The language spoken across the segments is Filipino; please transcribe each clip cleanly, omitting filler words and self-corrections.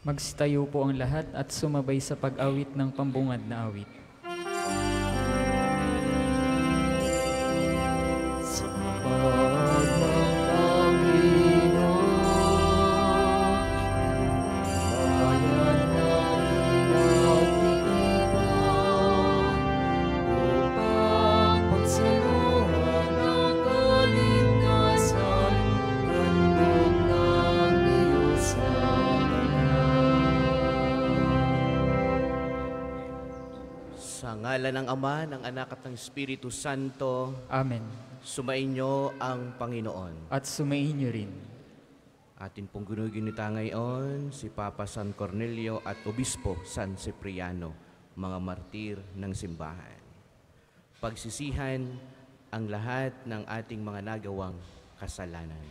Magsitayo po ang lahat at sumabay sa pag-awit ng pambungad na awit. Sa ngalan ng Ama, ng Anak at ng Espiritu Santo, Amen. sumainyo ang Panginoon. At sumainyo rin. Atin pong ginugunita ngayon si Papa San Cornelio at Obispo San Cipriano, mga martir ng simbahan. Pagsisihan ang lahat ng ating mga nagawang kasalanan.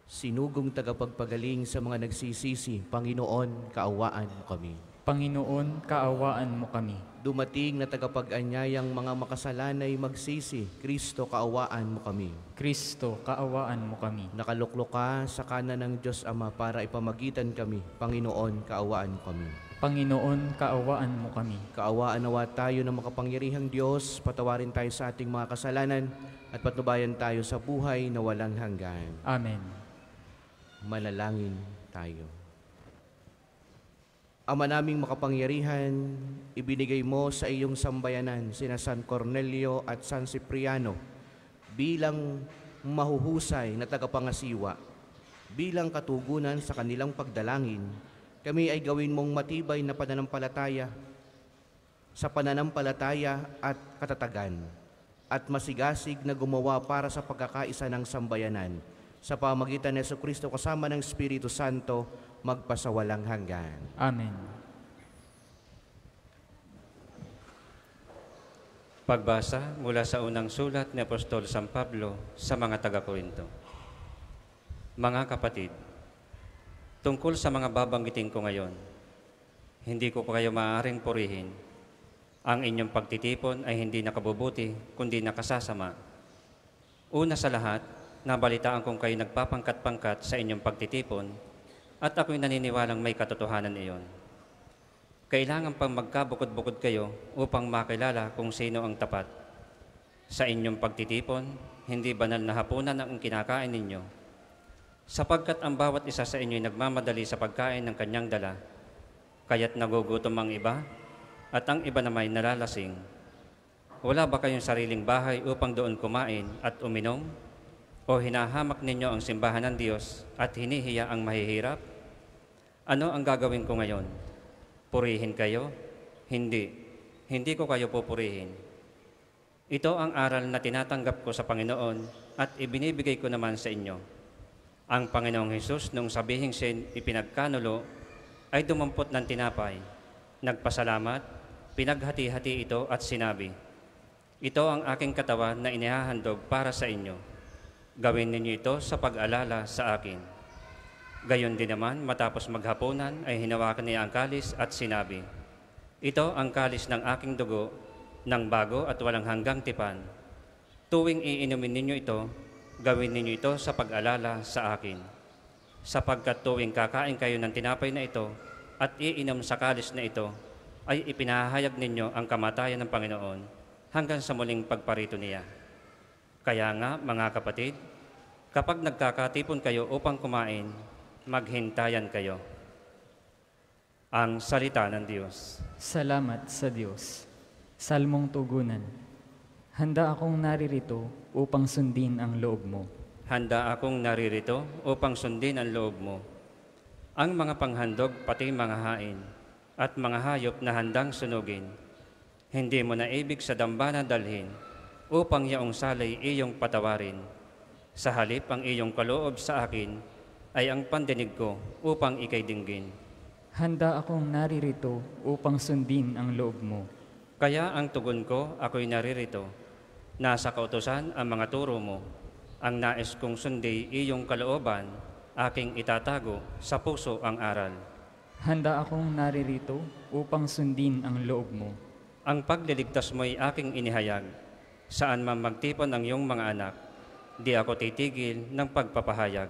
Sinugong tagapagpagaling sa mga nagsisisi, Panginoon, kaawaan mo kami. Panginoon, kaawaan mo kami. Dumating na tagapag-anyayang mga makasalanay magsisi, Kristo, kaawaan mo kami. Kristo, kaawaan mo kami. Nakaluklok ka sa kanan ng Diyos Ama para ipamagitan kami, Panginoon, kaawaan mo kami. Panginoon, kaawaan mo kami. Kaawaan nawa tayo ng makapangyarihang Diyos, patawarin tayo sa ating mga kasalanan at patnubayan tayo sa buhay na walang hanggan. Amen. Manalangin tayo. Ama naming makapangyarihan, ibinigay mo sa iyong sambayanan sina San Cornelio at San Cipriano bilang mahuhusay na tagapangasiwa, bilang katugunan sa kanilang pagdalangin. Kami ay gawin mong matibay na pananampalataya sa pananampalataya at katatagan at masigasig na gumawa para sa pagkakaisa ng sambayanan sa pamagitan ni Jesucristo kasama ng Espiritu Santo magpasawalang hanggan. Amen. Pagbasa mula sa unang sulat ni Apostol San Pablo sa mga taga-Korinto. Mga kapatid, tungkol sa mga babanggitin ko ngayon, hindi ko kayo maaaring purihin. Ang inyong pagtitipon ay hindi nakabubuti, kundi nakasasama. Una sa lahat, nabalitaan kong kayo nagpapangkat-pangkat sa inyong pagtitipon, at ako'y naniniwalang may katotohanan iyon. Kailangan pang magkabukod-bukod kayo upang makilala kung sino ang tapat. Sa inyong pagtitipon, hindi banal na hapunan ang kinakain ninyo, sapagkat ang bawat isa sa inyo'y nagmamadali sa pagkain ng kanyang dala, kaya't nagugutom ang iba, at ang iba naman nalalasing. Wala ba kayong sariling bahay upang doon kumain at uminom? O hinahamak ninyo ang simbahan ng Diyos at hinihiya ang mahihirap? Ano ang gagawin ko ngayon? Purihin kayo? Hindi. Hindi ko kayo pupurihin. Ito ang aral na tinatanggap ko sa Panginoon at ibinibigay ko naman sa inyo. Ang Panginoong Hesus nung sabihing siya ipinagkanulo ay dumampot ng tinapay, nagpasalamat, pinaghati-hati ito at sinabi, "Ito ang aking katawan na inihahandog para sa inyo. Gawin ninyo ito sa pag-alala sa akin." Gayon din naman, matapos maghapunan ay hinawakan niya ang kalis at sinabi, "Ito ang kalis ng aking dugo, ng bago at walang hanggang tipan. Tuwing iinumin ninyo ito, gawin ninyo ito sa pag-alala sa akin. Sapagkat tuwing kakain kayo ng tinapay na ito at iinom sa kalis na ito, ay ipinahayag ninyo ang kamatayan ng Panginoon hanggang sa muling pagparito niya. Kaya nga, mga kapatid, kapag nagkakatipon kayo upang kumain, maghintayan kayo." Ang salita ng Diyos. Salamat sa Diyos. Salmong tugunan. Handa akong naririto upang sundin ang loob mo. Handa akong naririto upang sundin ang loob mo. Ang mga panghandog pati mga hain at mga hayop na handang sunugin, hindi mo na ibig sa dambana dalhin upang yaong salay iyong patawarin. Sa halip ang iyong kaloob sa akin ay ang pandinig ko upang ikay dinggin. Handa akong naririto upang sundin ang loob mo. Kaya ang tugon ko, ako'y naririto. Nasa kautusan ang mga turo mo. Ang nais kong sundi iyong kalooban, aking itatago sa puso ang aral. Handa akong naririto upang sundin ang loob mo. Ang pagliligtas mo'y aking inihayag. Saan man magtipon ang iyong mga anak, di ako titigil ng pagpapahayag.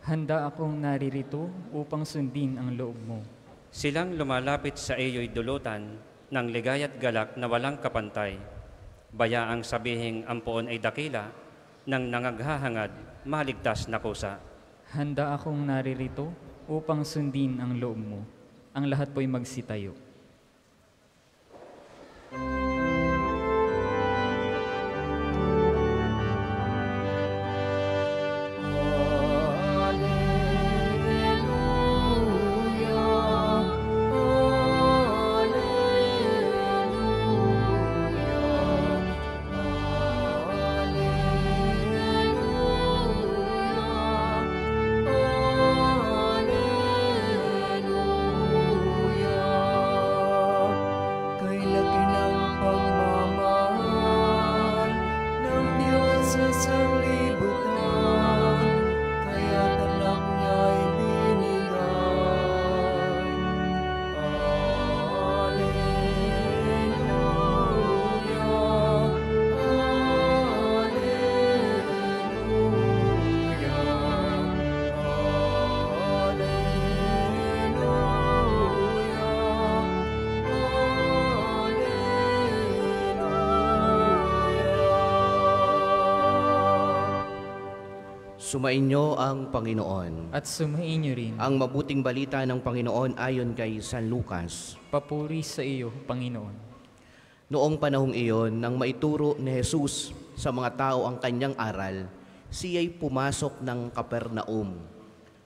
Handa akong naririto upang sundin ang loob mo. Silang lumalapit sa iyo'y dulutan ng ligaya't galak na walang kapantay. Bayaang sabihing ang poon ay dakila, nang nangaghahangad, maligtas na kusa. Handa akong naririto upang sundin ang loob mo. Ang lahat po'y magsitayo. Sumainyo ang Panginoon. At sumainyo rin. Ang mabuting balita ng Panginoon ayon kay San Lucas. Papuri sa iyo, Panginoon. Noong panahong iyon, nang maituro ni Jesus sa mga tao ang kanyang aral, siya'y pumasok ng Kapernaum.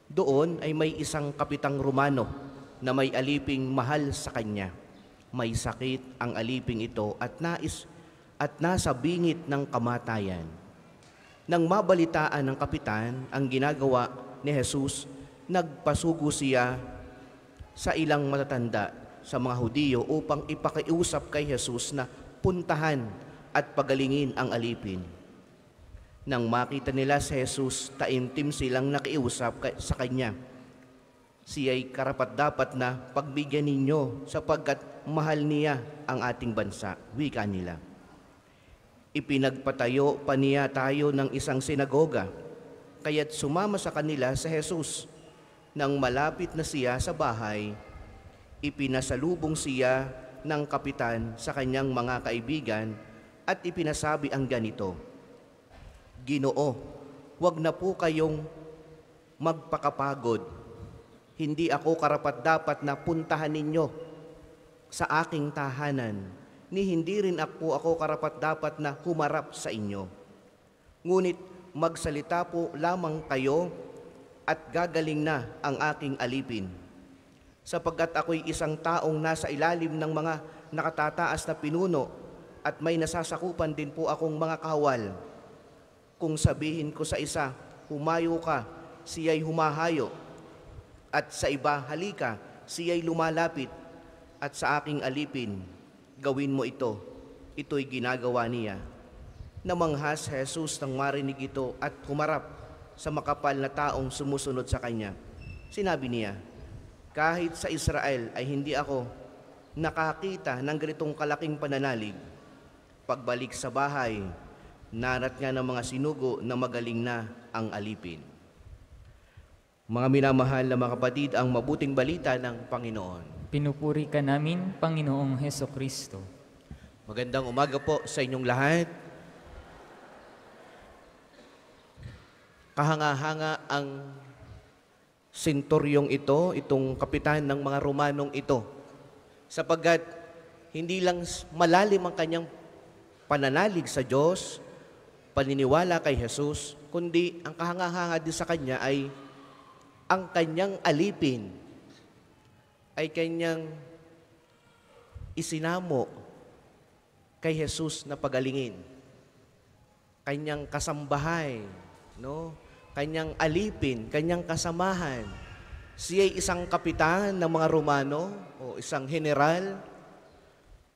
Doon ay may isang kapitang Romano na may aliping mahal sa kanya. May sakit ang aliping ito at nasa bingit ng kamatayan. Nang mabalitaan ng kapitan ang ginagawa ni Jesus, nagpasugo siya sa ilang matatanda sa mga Hudiyo upang ipakiusap kay Jesus na puntahan at pagalingin ang alipin. Nang makita nila si Jesus, taimtim silang nakiusap sa kanya. Siya'y karapat-dapat na pagbigyan ninyo sapagkat mahal niya ang ating bansa, wika nila. Ipinagpatayo pa niya tayo ng isang sinagoga, kaya't sumama sa kanila sa Jesus. Nang malapit na siya sa bahay, ipinasalubong siya ng kapitan sa kanyang mga kaibigan at ipinasabi ang ganito, "Ginoo, huwag na po kayong magpakapagod. Hindi ako karapat-dapat na puntahan ninyo sa aking tahanan, ni hindi rin ako karapat-dapat na humarap sa inyo. Ngunit magsalita po lamang kayo at gagaling na ang aking alipin. Sapagkat ako'y isang taong nasa ilalim ng mga nakatataas na pinuno at may nasasakupan din po akong mga kawal. Kung sabihin ko sa isa, humayo ka, siya'y humahayo. At sa iba, halika, siya'y lumalapit. At sa aking alipin, gawin mo ito. Ito'y ginagawa niya." Namanghas Jesus nang marinig ito at humarap sa makapal na taong sumusunod sa kanya. Sinabi niya, "Kahit sa Israel ay hindi ako nakakita ng ganitong kalaking pananalig." Pagbalik sa bahay, narat nga ng mga sinugo na magaling na ang alipin. Mga minamahal na mga kapatid, ang mabuting balita ng Panginoon. Pinupuri ka namin, Panginoong Hesukristo. Magandang umaga po sa inyong lahat. Kahanga-hanga ang senturyong ito, itong kapitan ng mga Romanong ito, sapagkat hindi lang malalim ang kanyang pananalig sa Diyos, paniniwala kay Jesus, kundi ang kahanga-hanga din sa kanya ay ang kanyang alipin ay kanyang isinamo kay Jesus na pagalingin. Kanyang kasambahay, no? Kanyang alipin, kanyang kasamahan. Siya'y isang kapitan ng mga Romano o isang general,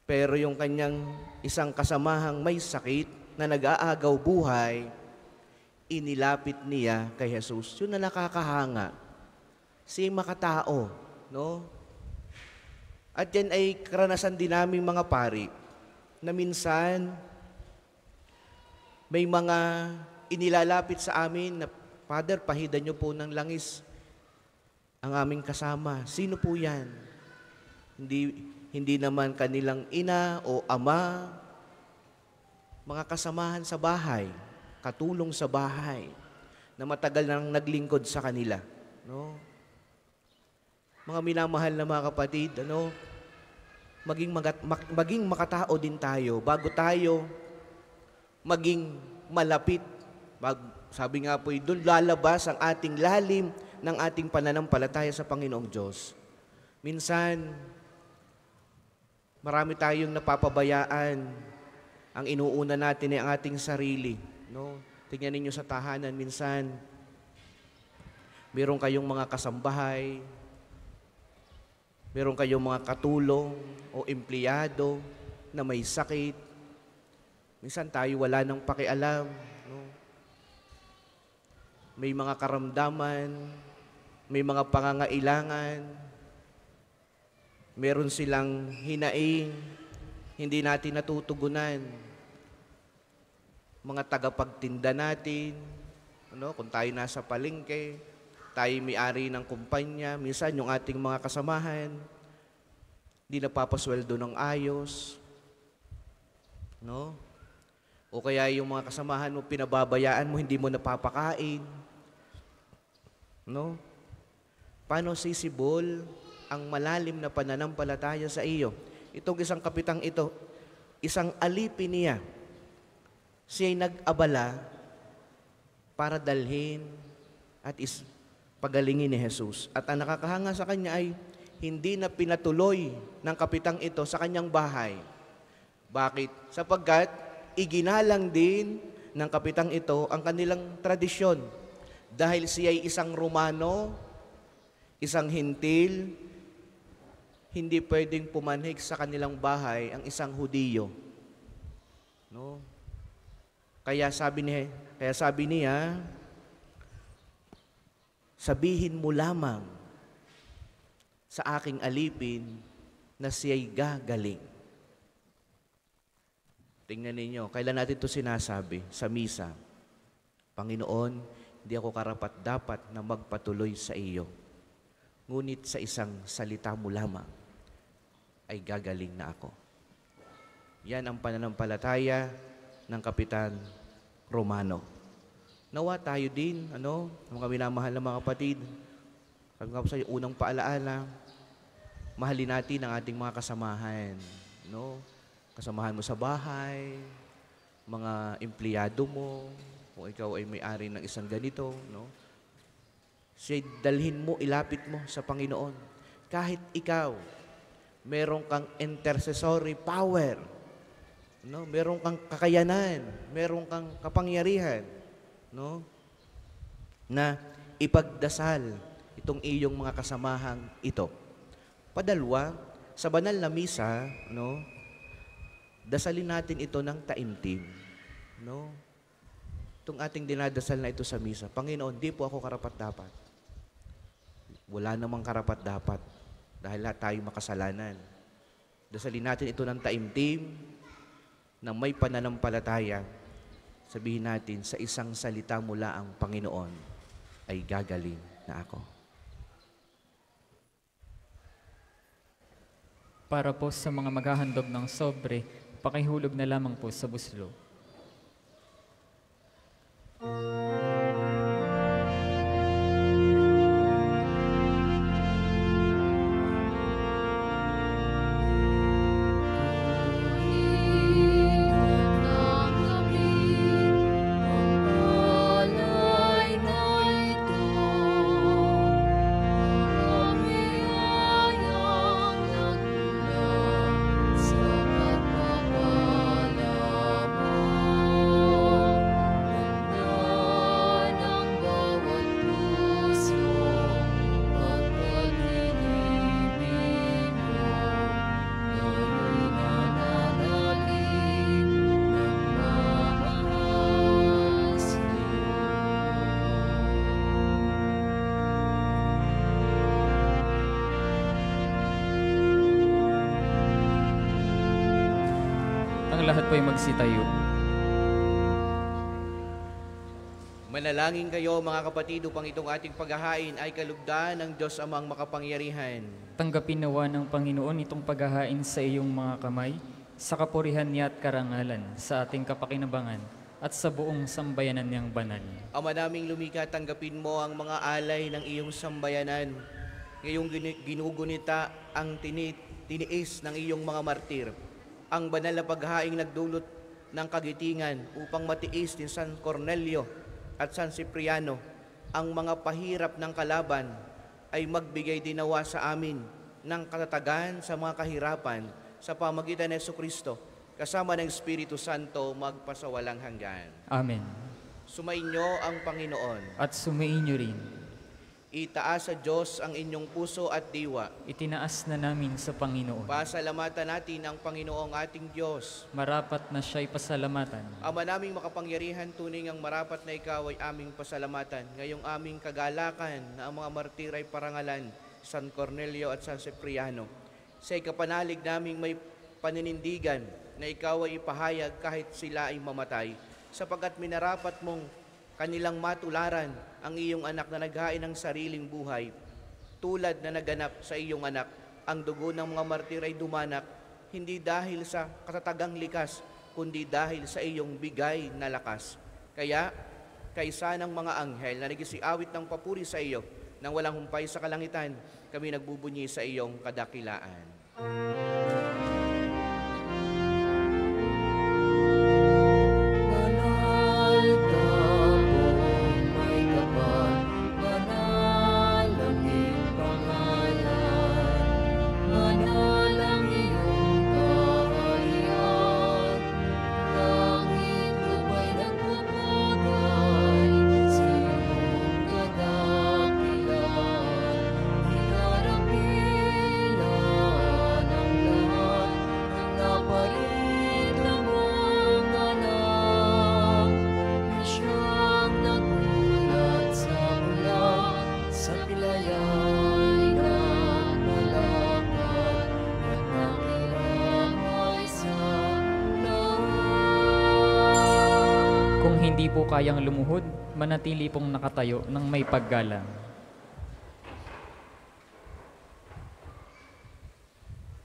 pero yung kanyang isang kasamahang may sakit na nag-aagaw buhay, inilapit niya kay Jesus. Yun na nakakahanga. Siya'y makatao, no? At yan ay karanasan din namin mga pari, na minsan may mga inilalapit sa amin na Father, pahidan niyo po ng langis ang aming kasama. Sino po yan? Hindi naman kanilang ina o ama, mga kasamahan sa bahay, katulong sa bahay, na matagal nang naglingkod sa kanila. No? Mga minamahal na mga kapatid, maging makatao din tayo bago tayo maging malapit. Sabi nga po, doon lalabas ang ating lalim ng ating pananampalataya sa Panginoong Diyos. Minsan, marami tayong napapabayaan. Ang inuuna natin ay ang ating sarili. No? Tingnan ninyo sa tahanan, minsan, meron kayong mga kasambahay, meron kayong mga katulong o empleyado na may sakit. Minsan tayo wala nang pakialam. No? May mga karamdaman, may mga pangangailangan, meron silang hinaing, hindi natin natutugunan. Mga tagapagtinda natin, kung tayo nasa palengke, tayo may-ari ng kumpanya, minsan yung ating mga kasamahan, hindi napapasweldo ng ayos. No? O kaya yung mga kasamahan mo, pinababayaan mo, hindi mo napapakain. No? Paano sisibol ang malalim na pananampalataya sa iyo? Itong isang kapitang ito, isang alipin niya, siya'y nag-abala para dalhin at pagalingin ni Jesus. At ang nakakahanga sa kanya ay hindi na pinatuloy ng kapitang ito sa kanyang bahay. Bakit? Sapagkat iginalang din ng kapitang ito ang kanilang tradisyon. Dahil siya'y isang Romano, isang Hintil, hindi pwedeng pumanhik sa kanilang bahay ang isang Hudiyo. No? Kaya sabi niya, sabihin mo lamang sa aking alipin na siya'y gagaling. Tingnan ninyo, kailan natin ito sinasabi sa misa? Panginoon, hindi ako karapat-dapat na magpatuloy sa iyo. Ngunit sa isang salita mo lamang ay gagaling na ako. Yan ang pananampalataya ng Kapitan Romano. Nawa tayo din, mga minamahal na mga kapatid, sabi nga po sa unang paalaala, mahalin natin ang ating mga kasamahan. Kasamahan mo sa bahay, mga empleyado mo, kung ikaw ay may-ari ng isang ganito, siya dalhin mo, ilapit mo sa Panginoon. Kahit ikaw, meron kang intercessory power, meron kang kakayanan, meron kang kapangyarihan, na ipagdasal itong iyong mga kasamahang ito. Padalwa, sa banal na misa, dasalin natin ito ng taimtim. Itong ating dinadasal na ito sa misa, Panginoon, di po ako karapat-dapat. Wala namang karapat-dapat dahil lahat tayo makasalanan. Dasalin natin ito ng taimtim, na may pananampalataya. Sabihin natin, sa isang salita mula ang Panginoon ay gagaling na ako. Para po sa mga maghahandog ng sobre, pakihulog na lamang po sa buslo. Ang lahat po ay magsitayo. Manalangin kayo mga kapatid upang itong ating paghahain ay kalugdan ng Diyos amang makapangyarihan. Tanggapin nawa ng Panginoon itong paghahain sa iyong mga kamay, sa kapurihan niya at karangalan, sa ating kapakinabangan, at sa buong sambayanan niyang banal. Ama naming lumikha, tanggapin mo ang mga alay ng iyong sambayanan. Ngayong ginugunita ang tiniis ng iyong mga martir. Ang banal na paghahaing nagdulot ng kagitingan upang matiis ni San Cornelio at San Cipriano ang mga pahirap ng kalaban, ay magbigay dinawa sa amin ng katatagan sa mga kahirapan sa pamagitan ng Jesucristo, kasama ng Espiritu Santo magpasawalang hanggan. Amen. Sumainyo ang Panginoon. At sumainyo rin. Itaas sa Diyos ang inyong puso at diwa. Itinaas na namin sa Panginoon. Pasalamatan natin ang Panginoong ating Diyos. Marapat na siya'y pasalamatan. Ama naming makapangyarihan, tunay ang marapat na ikaw ay aming pasalamatan. Ngayong aming kagalakan na ang mga martir ay parangalan, San Cornelio at San Cipriano. Sa ikapanalig naming may paninindigan na ikaw ay ipahayag kahit sila ay mamatay, sapagkat minarapat mong kanilang matularan ang iyong anak na naghain ng sariling buhay. Tulad na naganap sa iyong anak, ang dugo ng mga martir ay dumanak, hindi dahil sa katatagang likas, kundi dahil sa iyong bigay na lakas. Kaya, kaysa ng mga anghel na nagisiawit ng papuri sa iyo, nang walang humpay sa kalangitan, kami nagbubunyi sa iyong kadakilaan. Hindi po kayang lumuhod, manatili pong nakatayo ng may paggalang.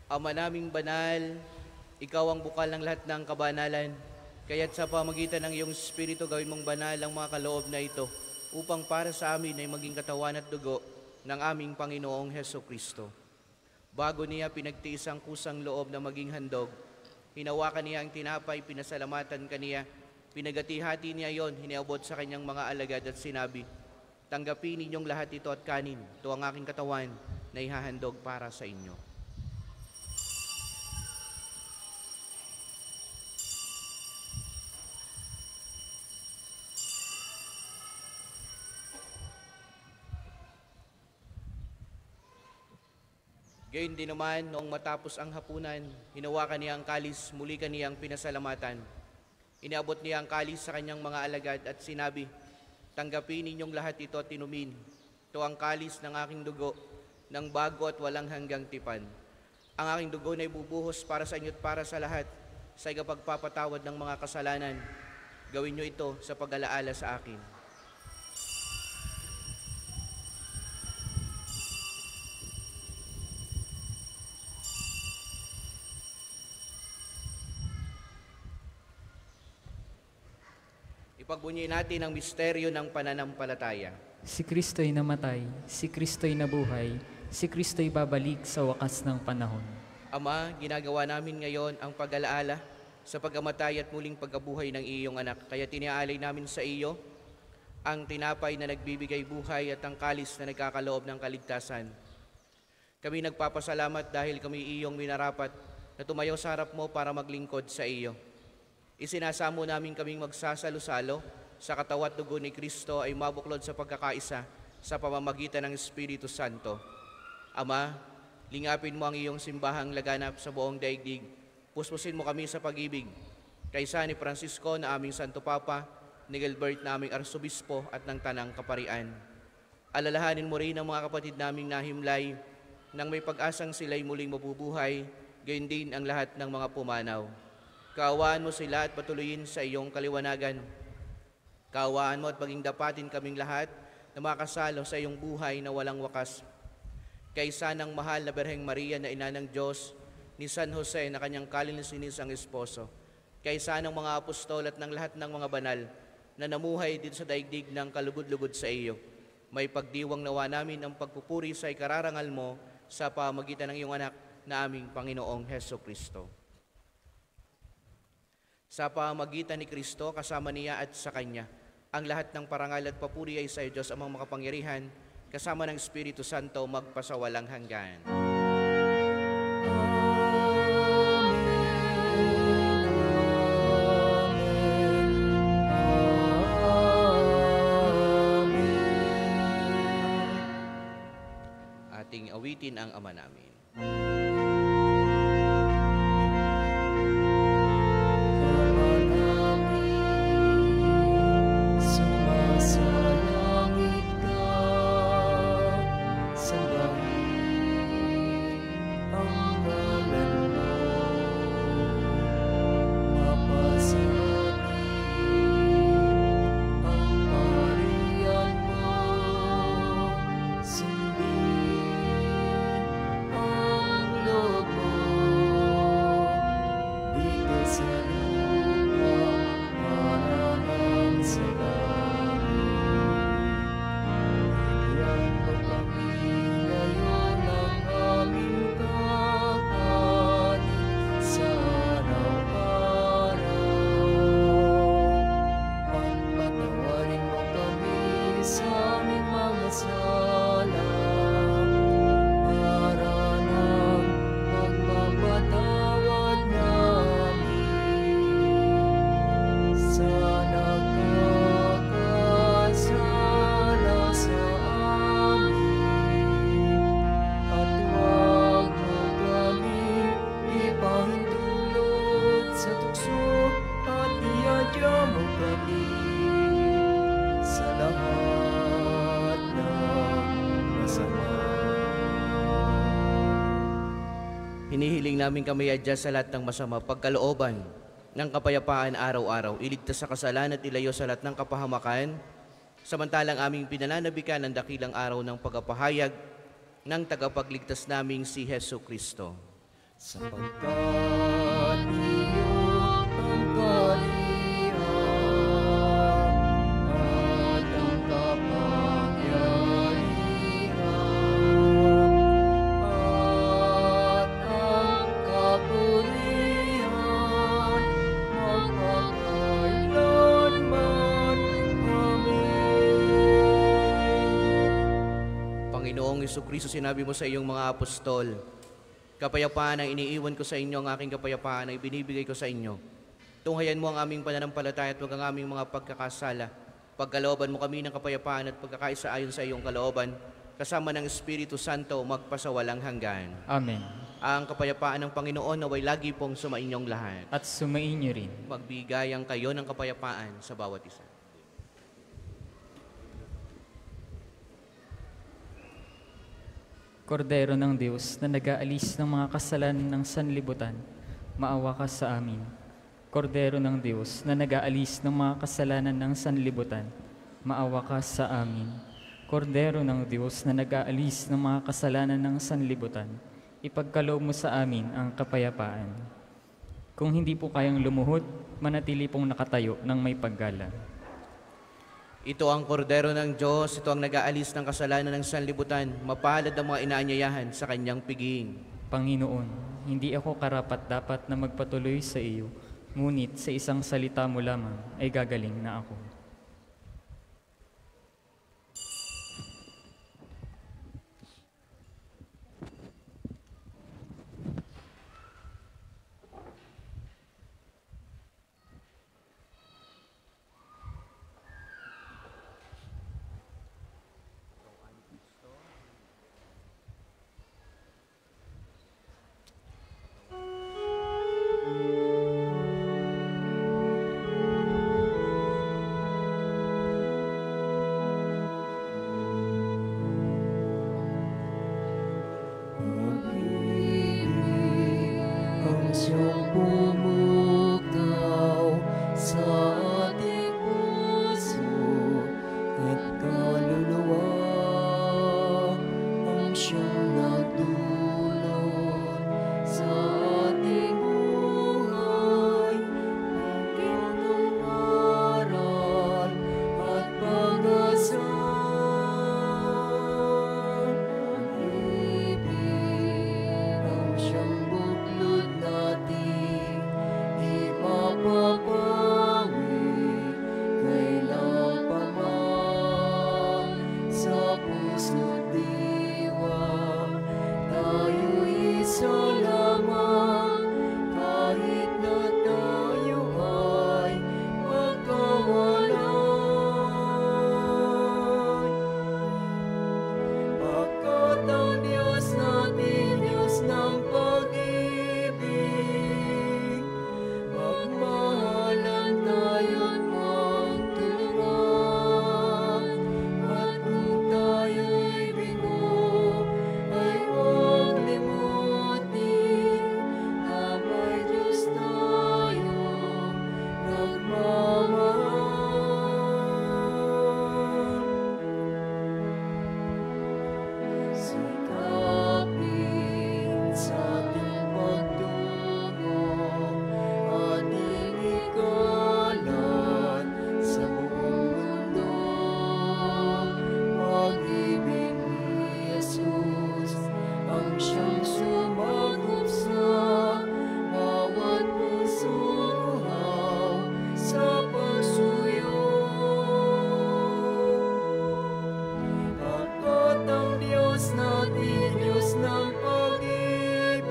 Ama naming banal, ikaw ang bukal ng lahat ng kabanalan, kaya't sa pamagitan ng iyong Espiritu gawin mong banal ang mga kaloob na ito, upang para sa amin ay maging katawan at dugo ng aming Panginoong Hesukristo. Bago niya pinagtiis ang kusang loob na maging handog, hinawakan niya ang tinapay, pinasalamatan kaniya, pinagati-hati niya yon, hiniabot sa kanyang mga alagad at sinabi, tanggapin ninyong lahat ito at kanin, ito ang aking katawan na ihahandog para sa inyo. Gayon din naman, noong matapos ang hapunan, hinawakan niya ang kalis, muli kaniyang pinasalamatan. Iniabot niya ang kalis sa kanyang mga alagad at sinabi, tanggapin ninyong lahat ito at inumin. Ito ang kalis ng aking dugo, ng bago at walang hanggang tipan. Ang aking dugo na ibubuhos para sa inyo at para sa lahat, sa ikapagpapatawad ng mga kasalanan. Gawin niyo ito sa pag-alaala sa akin. Ipagbunyi natin ang misteryo ng pananampalataya. Si Kristo'y namatay, si Kristo'y nabuhay, si Kristo'y babalik sa wakas ng panahon. Ama, ginagawa namin ngayon ang pag-alaala sa pagkamatay at muling pagkabuhay ng iyong anak. Kaya tiniaalay namin sa iyo ang tinapay na nagbibigay buhay at ang kalis na nagkakaloob ng kaligtasan. Kami nagpapasalamat dahil kami iyong minarapat na tumayo sa harap mo para maglingkod sa iyo. Isinasamo namin kaming magsasalo-salo sa katawan at dugo ni Kristo ay mabuklod sa pagkakaisa sa pamamagitan ng Espiritu Santo. Ama, lingapin mo ang iyong simbahang laganap sa buong daigdig. Puspusin mo kami sa pag-ibig. Kaysa ni Francisco na aming Santo Papa, ni Gilbert na aming Arsobispo at ng Tanang Kaparian. Alalahanin mo rin ang mga kapatid naming nahimlay nang may pag-asang sila'y muling mabubuhay, gayon din ang lahat ng mga pumanaw. Kaawaan mo sila at patuloyin sa iyong kaliwanagan. Kaawaan mo at paging dapatin kaming lahat na makasalo sa iyong buhay na walang wakas. Kaysa ng mahal na Berheng Maria na ina ng Diyos, ni San Jose na kanyang kalininis ang esposo, kaysa ng mga apostol at ng lahat ng mga banal na namuhay dito sa daigdig ng kalugod-lugod sa iyo, may pagdiwang nawa namin ang pagpupuri sa ikararangal mo sa pamagitan ng iyong anak na aming Panginoong Heso Kristo. Sa pamagitan ni Kristo, kasama niya at sa Kanya, ang lahat ng parangal at papuri ay sa iyo, Diyos amang makapangyarihan, kasama ng Espiritu Santo, magpasawalang hanggan. Ating awitin ang Ama namin. Hinihiling namin kami adya sa lahat ng masama, pagkalooban ng kapayapaan araw-araw, iligtas sa kasalanan at ilayo sa lahat ng kapahamakan, samantalang aming pinananabikan ang dakilang araw ng pagpapahayag ng tagapagligtas naming si Heso Kristo. Sapagkat iyo ang kaharian at ang kapangyarihan at ang kapurihan magpakailanman. Amen. Panginoong Jesucristo, sinabi mo sa iyong mga apostol, kapayapaan ang iniiwan ko sa inyo, ang aking kapayapaan ay binibigay ko sa inyo. Tunghayan mo ang aming pananampalataya at wag ang aming mga pagkakasala. Pagkalooban mo kami ng kapayapaan at pagkakaisa ayon sa iyong kalooban, kasama ng Espiritu Santo, magpasawalang hanggan. Amen. Ang kapayapaan ng Panginoon naway lagi pong sumainyong lahat. At sumainyo rin. Magbigayang kayo ng kapayapaan sa bawat isa. Kordero ng Diyos na nag-aalis ng mga kasalanan ng sanlibutan, maawa ka sa amin. Kordero ng Diyos na nag-aalis ng mga kasalanan ng sanlibutan, maawa ka sa amin. Kordero ng Diyos na nag-aalis ng mga kasalanan ng sanlibutan, ipagkaloob mo sa amin ang kapayapaan. Kung hindi po kayang lumuhod, manatili pong nakatayo ng may paggalang. Ito ang kordero ng Diyos, ito ang nag-aalis ng kasalanan ng sanlibutan, mapalad ang mga inaanyayahan sa kanyang piging. Panginoon, hindi ako karapat-dapat na magpatuloy sa iyo, ngunit sa isang salita mo lamang ay gagaling na ako. Ang siyang pumukaw sa ating puso, lamang kahit na tayo ay magkawalan. Pagkat ang Diyos natin, Diyos ng pag-ibig, magmahalan tayo't magtulungan. At kung tayo'y bigo, ay huwag limutin na may Diyos tayong nagmamahal. Sikapin sa ating pagtungo, ating ikalat sa buong mundo. Pag-ibig ni Jesus ang siyang sumagup sa bawat pusong uhaw sa pagsuyo. Pagkat ang Diyos natin, Diyos ng pag-ibig,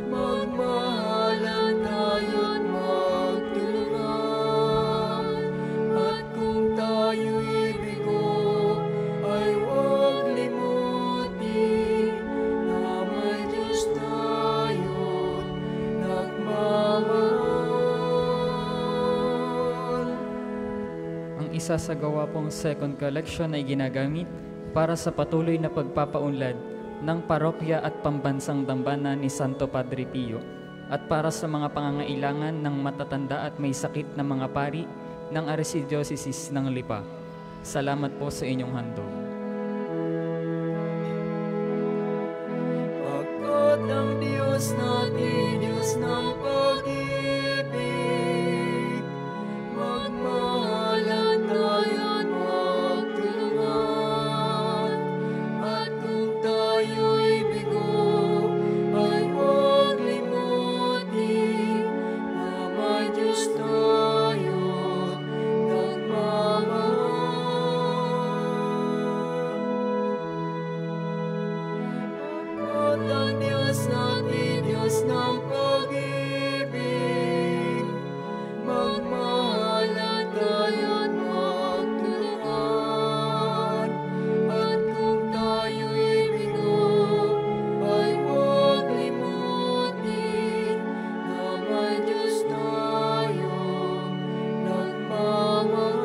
magmahalan tayo't magtulungan. At kung tayo'y bigo, ay huwag limutin na may Diyos tayo't nagmamahal. Ang isa sa gawa pong second collection ay ginagamit para sa patuloy na pagpapaunlad ng parokya at pambansang dambana ni Santo Padre Pio at para sa mga pangangailangan ng matatanda at may sakit na mga pari ng Archdiocese ng Lipa. Salamat po sa inyong handog. Pagkat ang Diyos natin, Diyos ng pag-ibig, magmahalan tayo't magtulungan. At kung tayo'y bigo, ay huwag limutin na may Diyos tayo't nagmamahal. Pagkat ang Diyos natin, Diyos ng pag-ibig, magmahalan tayo't magtulungan. At kung tayo'y bigo, ay huwag limutin na may Diyos tayong nagmamahal.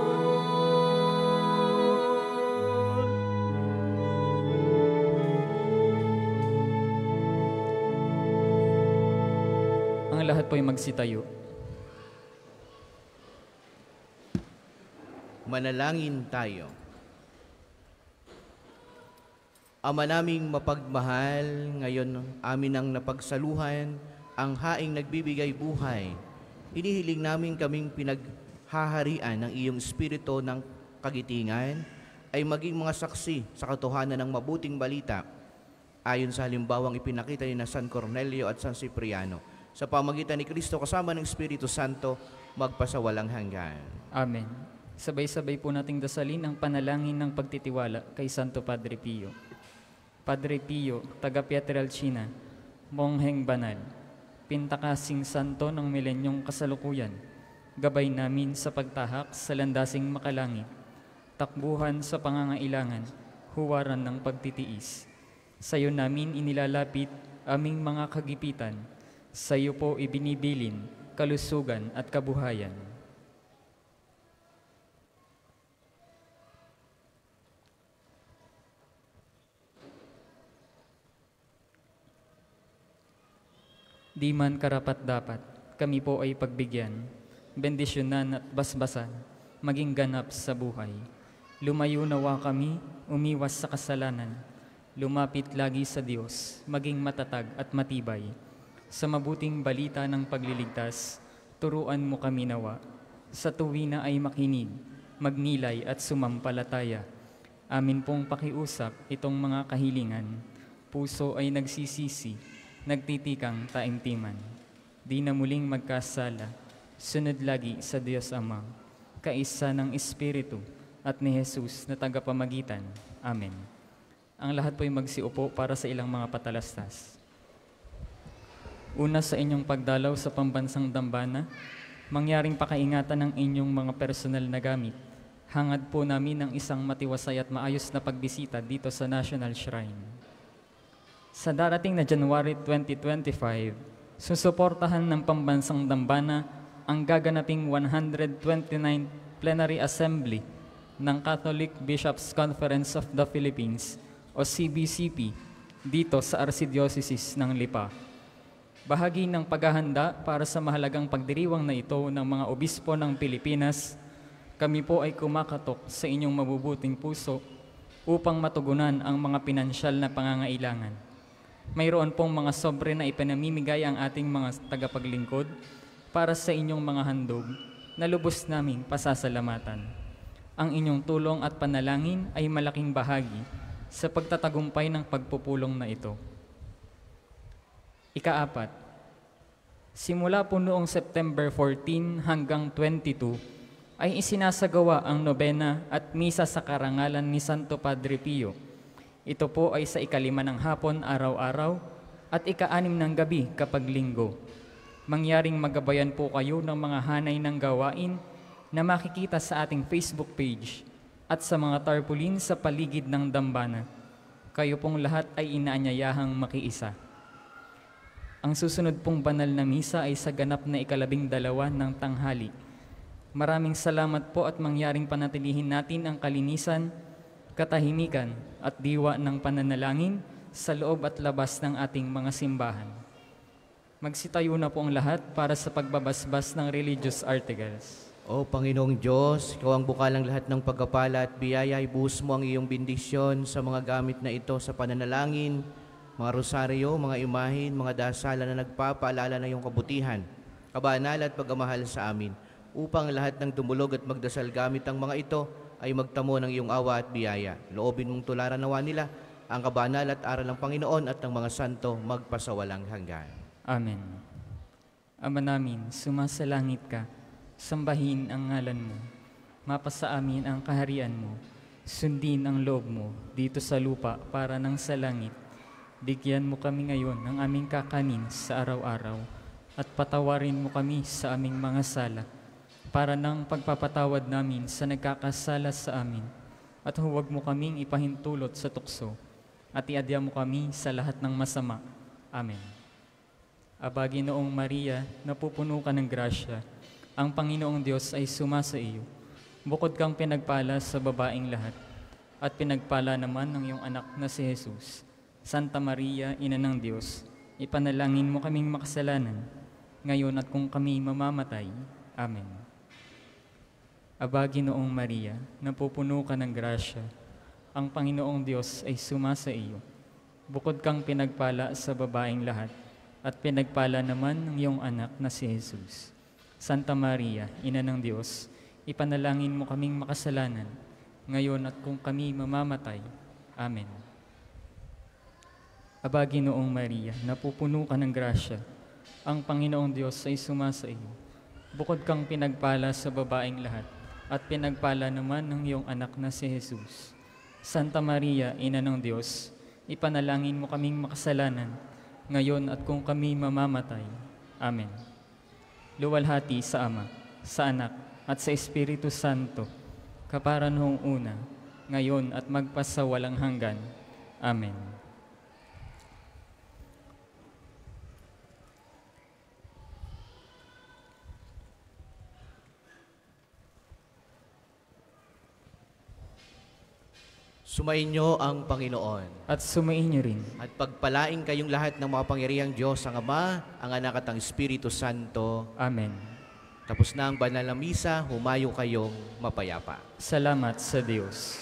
Ang lahat po'y magsitayo. Manalangin tayo. Ama naming mapagmahal, ngayon amin ang napagsaluhan ang haing nagbibigay buhay. Hinihiling namin kaming pinaghaharian ng iyong espiritu ng kagitingan ay maging mga saksi sa katotohanan ng mabuting balita ayon sa halimbawang ipinakita ni na San Cornelio at San Cipriano sa pamagitan ni Kristo kasama ng Espiritu Santo magpasawalang hanggan. Amen. Sabay-sabay po nating dasalin ang panalangin ng pagtitiwala kay Santo Padre Pio. Padre Pio, taga Pietrelcina, Mongheng Banal, pintakasing santo ng milenyong kasalukuyan, gabay namin sa pagtahak sa landasing makalangit, takbuhan sa pangangailangan, huwaran ng pagtitiis. Sa iyo namin inilalapit aming mga kagipitan, sa iyo po ibinibilin, kalusugan at kabuhayan. Di man karapat-dapat, kami po ay pagbigyan, bendisyonan at basbasan, maging ganap sa buhay. Lumayo nawa kami, umiwas sa kasalanan, lumapit lagi sa Diyos, maging matatag at matibay. Sa mabuting balita ng pagliligtas, turuan mo kami nawa. Sa tuwina ay makinig, magnilay at sumampalataya. Amin pong pakiusap itong mga kahilingan. Puso ay nagsisisi, nagtitikang taimtiman. Di na muling magkasala, sunod lagi sa Diyos Ama, kaisa ng Espiritu at ni Jesus na tagapamagitan. Amen. Ang lahat po'y magsiupo para sa ilang mga patalastas. Una sa inyong pagdalaw sa pambansang dambana, mangyaring pakaingatan ng inyong mga personal na gamit. Hangad po namin ng isang matiwasay at maayos na pagbisita dito sa National Shrine. Sa darating na January 2025, susuportahan ng pambansang dambana ang gaganaping 129th Plenary Assembly ng Catholic Bishops' Conference of the Philippines o CBCP dito sa Archdiocese ng Lipa. Bahagi ng paghahanda para sa mahalagang pagdiriwang na ito ng mga obispo ng Pilipinas, kami po ay kumakatok sa inyong mabubuting puso upang matugunan ang mga pinansyal na pangangailangan. Mayroon pong mga sobre na ipinamimigay ang ating mga tagapaglingkod para sa inyong mga handog na lubos naming pasasalamatan. Ang inyong tulong at panalangin ay malaking bahagi sa pagtatagumpay ng pagpupulong na ito. Ika-4, simula po noong September 14 hanggang 22, ay isinasagawa ang nobena at misa sa karangalan ni Santo Padre Pio. Ito po ay sa 5 ng hapon araw-araw at 6 ng gabi kapag linggo. Mangyaring magabayan po kayo ng mga hanay ng gawain na makikita sa ating Facebook page at sa mga tarpaulin sa paligid ng dambana. Kayo pong lahat ay inaanyayahang makiisa. Ang susunod pong banal na misa ay sa ganap na 12 ng tanghali. Maraming salamat po at mangyaring panatilihin natin ang kalinisan, katahimikan at diwa ng pananalangin sa loob at labas ng ating mga simbahan. Magsitayo na po ang lahat para sa pagbabasbas ng religious articles. O Panginoong Diyos, Ikaw ang bukal ng lahat ng pagkapala at biyaya, ibuhos mo ang iyong bendisyon sa mga gamit na ito sa pananalangin, mga rosaryo, mga imahin, mga dasalan na nagpapaalala ng iyong kabutihan, kabanal at pagmamahal sa amin, upang lahat ng tumulog at magdasal gamit ang mga ito ay magtamo ng iyong awa at biyaya. Loobin mong tularan nawa nila ang kabanal at aral ng Panginoon at ng mga santo magpasawalang hanggan. Amen. Ama namin, sumasalangit ka, sambahin ang ngalan mo, mapasa amin ang kaharian mo, sundin ang loob mo dito sa lupa para nang sa langit. Bigyan mo kami ngayon ng aming kakanin sa araw-araw at patawarin mo kami sa aming mga sala para nang pagpapatawad namin sa nagkakasala sa amin at huwag mo kaming ipahintulot sa tukso at iadya mo kami sa lahat ng masama. Amen. Aba, Ginoong Maria, napupuno ka ng grasya, ang Panginoong Diyos ay sumasa iyo. Bukod kang pinagpala sa babaeng lahat, at pinagpala naman ng iyong anak na si Jesus. Santa Maria, Ina ng Diyos, ipanalangin mo kaming makasalanan, ngayon at kung kami mamamatay. Amen. Aba, Ginoong Maria, napupuno ka ng grasya, ang Panginoong Diyos ay sumasa iyo. Bukod kang pinagpala sa babaeng lahat, at pinagpala naman ng iyong anak na si Jesus. Santa Maria, Ina ng Diyos, ipanalangin mo kaming makasalanan, ngayon at kung kami mamamatay. Amen. Aba, Ginoong Maria, napupuno ka ng grasya, ang Panginoong Diyos ay sumasa iyo. Bukod kang pinagpala sa babaeng lahat, at pinagpala naman ng iyong anak na si Jesus. Santa Maria, Ina ng Diyos, ipanalangin mo kaming makasalanan, ngayon at kung kami mamamatay. Amen. Luwalhati sa Ama, sa Anak, at sa Espiritu Santo, kapara noong una, ngayon at magpasawalang hanggan. Amen. Sumainyo ang Panginoon. At sumain niyo rin. At pagpalaing kayong lahat ng makapangyarihang Diyos, ang Ama, ang Anak at ang Espiritu Santo. Amen. Tapos na ang banal na misa, humayo kayong mapayapa. Salamat sa Diyos.